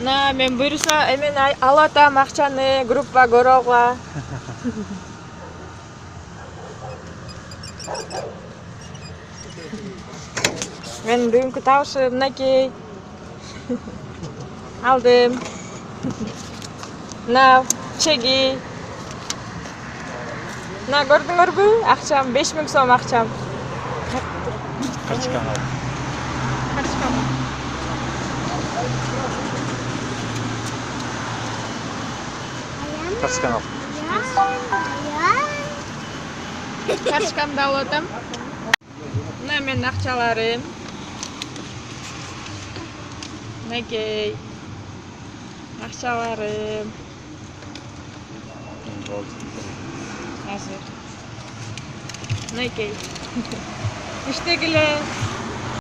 Мен буюрса эмен ала атам акчаны группа көрөгө. Мен бүгүнкү табышым мынакей. Алдым. Чеги. Көрдүңөрбү? Акчам 5000 сом акчам. Кырчыкан ал. Кырчыкан ал. Карточкамды алып атам. Мына менин акчаларым. Мынакей. Акчаларым. Азыр. Мынакей. Иштегиле.